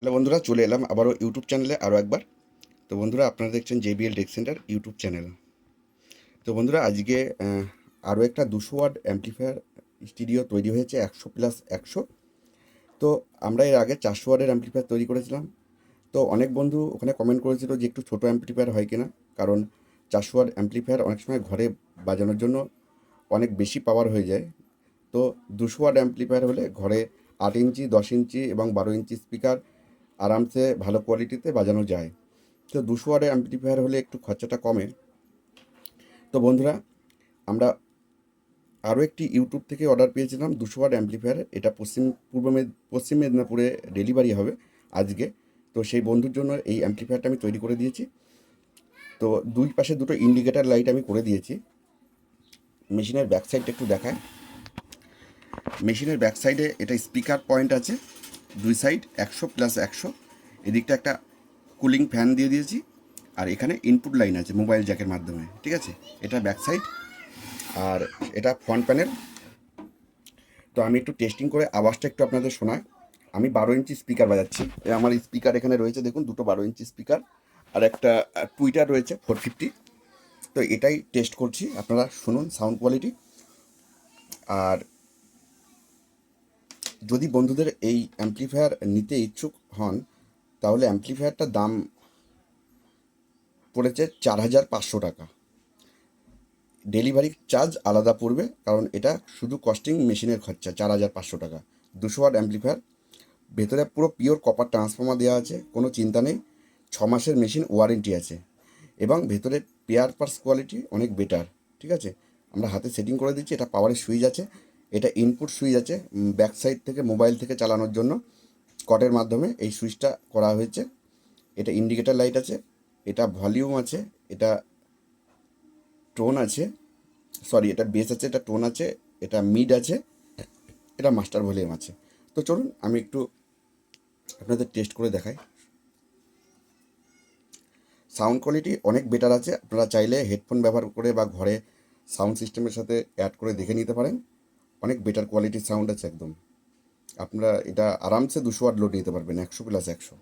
Hello বন্ধুরা, চলে এলাম আবারও ইউটিউব চ্যানেলে আরও একবার। তো বন্ধুরা, আপনারা দেখছেন JBL tech center YouTube channel. তো বন্ধুরা, আজকে আরও একটা 200 ওয়াট অ্যাম্পলিফায়ার স্টুডিও তৈরি হয়েছে 100+100। তো আমরা এর আগে 400 ওয়াটের অ্যাম্পলিফায়ার তৈরি করেছিলাম। তো অনেক বন্ধু ওখানে কমেন্ট করেছিল যে একটু ছোটো অ্যাম্পলিফায়ার হয় কিনা, কারণ 400 ওয়াট অ্যাম্পলিফায়ার অনেক সময় ঘরে বাজানোর জন্য অনেক বেশি পাওয়ার হয়ে যায়। তো 200 ওয়াট অ্যাম্পলিফায়ার হলে ঘরে 8 ইঞ্চি, 10 ইঞ্চি এবং 12 ইঞ্চি স্পিকার আরামসে ভালো কোয়ালিটিতে বাজানো যায়। তো 200 ওয়াটের অ্যাম্পলিফায়ার হলে একটু খরচাটা কমে। তো বন্ধুরা, আমরা আরও একটি ইউটিউব থেকে অর্ডার পেয়েছিলাম 200 ওয়াট অ্যাম্পলিফায়ার। এটা পশ্চিম মেদিনীপুরে ডেলিভারি হবে আজকে। তো সেই বন্ধুর জন্য এই অ্যাম্পলিফায়ারটা আমি তৈরি করে দিয়েছি। তো দুই পাশে দুটো ইন্ডিকেটার লাইট আমি করে দিয়েছি। মেশিনের ব্যাক সাইডটা একটু দেখায়। মেশিনের ব্যাক সাইডে এটা স্পিকার পয়েন্ট আছে, দুই সাইড 100+100। এদিকটা একটা কুলিং ফ্যান দিয়ে দিয়েছি, আর এখানে ইনপুট লাইন আছে মোবাইল জ্যাকের মাধ্যমে। ঠিক আছে, এটা ব্যাক সাইড আর এটা ফ্রন্ট প্যানেল। তো আমি একটু টেস্টিং করে আওয়াজটা একটু আপনাদের শোনাই। আমি 12 ইঞ্চি স্পিকার বাজাচ্ছি। আমার স্পিকার এখানে রয়েছে, দেখুন, দুটো 12 ইঞ্চি স্পিকার আর একটা টুইটার রয়েছে 450। তো এটাই টেস্ট করছি, আপনারা শুনুন সাউন্ড কোয়ালিটি। আর যদি বন্ধুদের এই অ্যাম্পলিফায়ার নিতে ইচ্ছুক হন, তাহলে অ্যাম্পলিফায়ারটার দাম পড়েছে 4,500 টাকা। ডেলিভারি চার্জ আলাদা পড়বে, কারণ এটা শুধু কস্টিং মেশিনের খরচা 4,500 টাকা। 200 ওয়াট অ্যাম্পলিফায়ার, ভেতরে পুরো পিওর কপার ট্রান্সফর্মার দেওয়া আছে, কোনো চিন্তা নেই। 6 মাসের মেশিন ওয়ারেন্টি আছে এবং ভেতরে পেয়ার পার্স কোয়ালিটি অনেক বেটার। ঠিক আছে, আমরা হাতে সেটিং করে দিচ্ছি। এটা পাওয়ারের সুইচ আছে, এটা ইনপুট সুইচ আছে ব্যাক সাইড থেকে মোবাইল থেকে চালানোর জন্য কটের মাধ্যমে এই সুইচটা করা হয়েছে। এটা ইন্ডিকেটার লাইট আছে, এটা ভলিউম আছে, এটা টোন আছে, এটা বেস আছে, এটা টোন আছে, এটা মিড আছে, এটা মাস্টার ভলিউম আছে। তো চলুন আমি একটু আপনাদের টেস্ট করে দেখাই। সাউন্ড কোয়ালিটি অনেক বেটার আছে। আপনারা চাইলে হেডফোন ব্যবহার করে বা ঘরে সাউন্ড সিস্টেমের সাথে অ্যাড করে দেখে নিতে পারেন। অনেক বেটার কোয়ালিটির সাউন্ড আছে একদম। আপনারা এটা আরামসে 200 ওয়াট লোড নিতে পারবেন 100+100।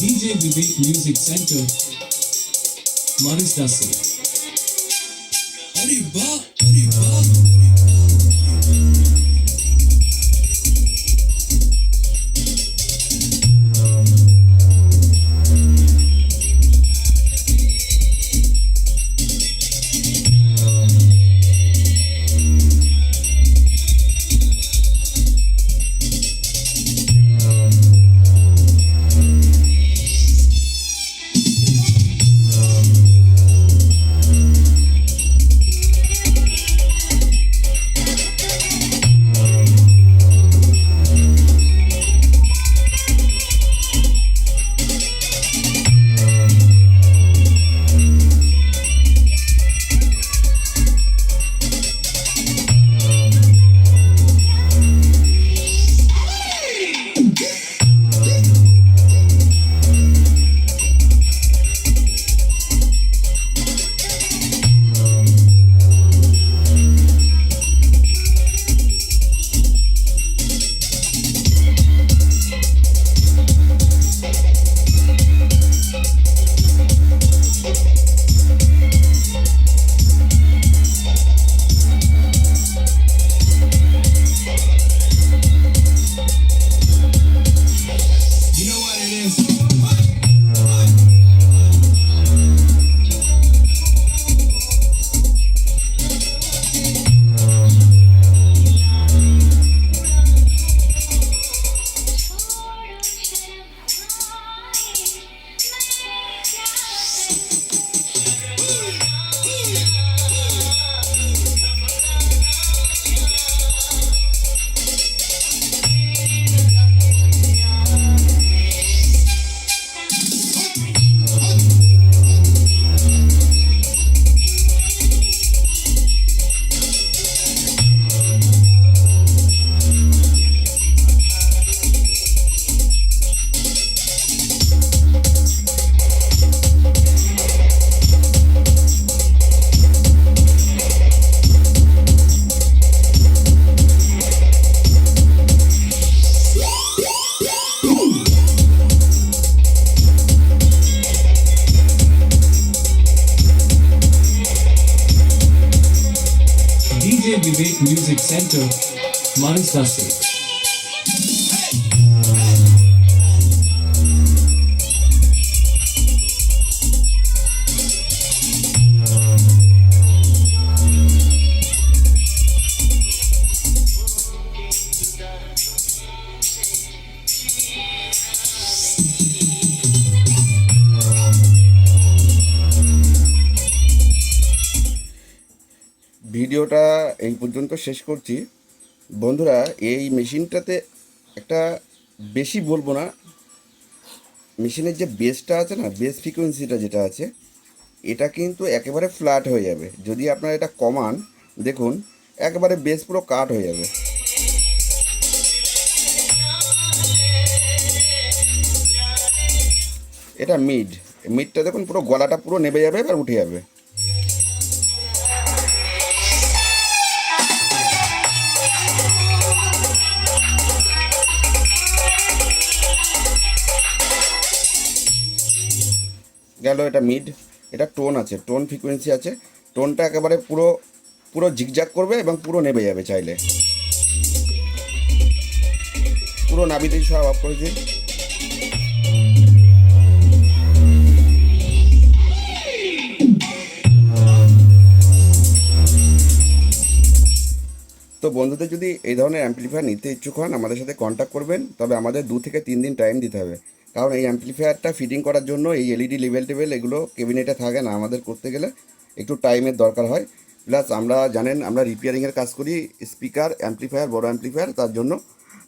DJ Vivek Music Center, Marisda se. अरे वाह, अरे वाह। DJ Vivek Music Center, Manislasik. ভিডিওটা এই পর্যন্ত শেষ করছি বন্ধুরা। এই মেশিনটাতে একটা বেশি বলবো না, মেশিনের যে বেসটা আছে না, বেস ফ্রিকোয়েন্সিটা যেটা আছে, এটা কিন্তু একেবারে ফ্ল্যাট হয়ে যাবে। যদি আপনারা এটা কমান, দেখুন একেবারে বেস পুরো কাট হয়ে যাবে। এটা মিডটা দেখুন পুরো গলাটা পুরো নেবে যাবে, এবার উঠে যাবে। গেল এটা মিড। এটা টোন আছে, টোন ফ্রিকোয়েন্সি আছে, টোনটা একেবারে পুরো পুরো ঝিকঝাক করবে এবং পুরো নেবে যাবে। চাইলে পুরো নাবিতে সব অফ করেছি। তো বন্ধুদের যদি এই ধরনের অ্যাম্পলিফায়ার নিতে ইচ্ছুক হন, আমাদের সাথে কন্ট্যাক্ট করবেন। তবে আমাদের 2 থেকে 3 দিন টাইম দিতে হবে, কারণ এই অ্যাম্পলিফায়ারটা ফিটিং করার জন্য এই এলইডি লেভেল টেবেল এগুলো কেবিনেটে থাকে না, আমাদের করতে গেলে একটু টাইমের দরকার হয়। প্লাস আমরা জানেন আমরা রিপেয়ারিংয়ের কাজ করি, স্পিকার, অ্যাম্পলিফায়ার, বড় অ্যাম্পলিফায়ার, তার জন্য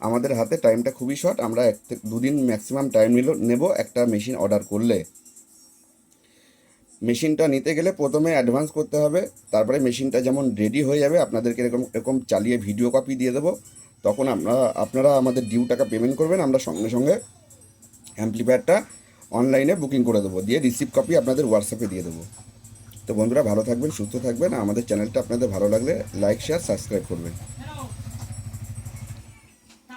আমাদের হাতে টাইমটা খুবই শর্ট। আমরা 1 থেকে 2 দিন ম্যাক্সিমাম টাইম নেব একটা মেশিন অর্ডার করলে। মেশিনটা নিতে গেলে প্রথমে অ্যাডভান্স করতে হবে, তারপরে মেশিনটা যেমন রেডি হয়ে যাবে আপনাদেরকে এরকম এরকম চালিয়ে ভিডিও কপি দিয়ে দেবো। তখন আপনারা আমাদের ডিউ টাকা পেমেন্ট করবেন, আমরা সঙ্গে সঙ্গে অ্যাম্পলিফায়ারটা অনলাইনে বুকিং করে দেবো, দিয়ে রিসিপ্ট কপি আপনাদের হোয়াটসঅ্যাপে দিয়ে দেবো। তো বন্ধুরা ভালো থাকবেন, সুস্থ থাকবেন। আমাদের চ্যানেলটা আপনাদের ভালো লাগলে লাইক, শেয়ার, সাবস্ক্রাইব করবেন।